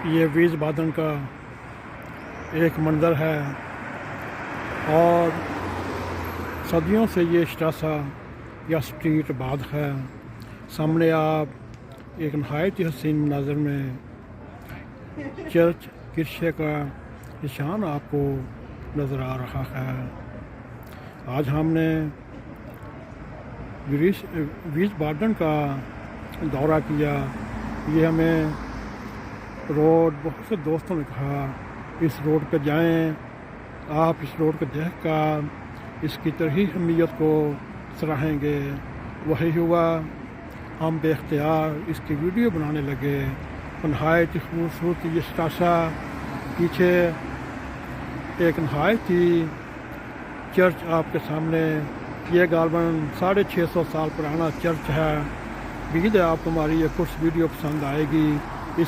یہ ویز بادن کا ایک منظر ہے اور صدیوں سے یہ اشتاسا یا اسٹریٹ آباد ہے۔ سامنے آپ ایک نہایت ہی حسین مناظر میں چرچ گرجے کا نشان آپ کو نظر آ رہا ہے۔ آج ہم نے ویز بادن کا دورہ کیا۔ یہ ہمیں روڈ بہت سے دوستوں نے کہا اس روڈ پہ جائیں، آپ اس روڈ کو دیکھ کر اس کی تاریخی اہمیت کو سراہیں گے۔ وہی ہوا، ہم بے اختیار اس کی ویڈیو بنانے لگے۔ نہایت ہی خوبصورت یہ اشتاسا، پیچھے ایک نہایت ہی چرچ آپ کے سامنے، یہ غالباً 650 سال پرانا چرچ ہے۔ امید ہے آپ کو ہماری یہ کچھ ویڈیو پسند آئے گی۔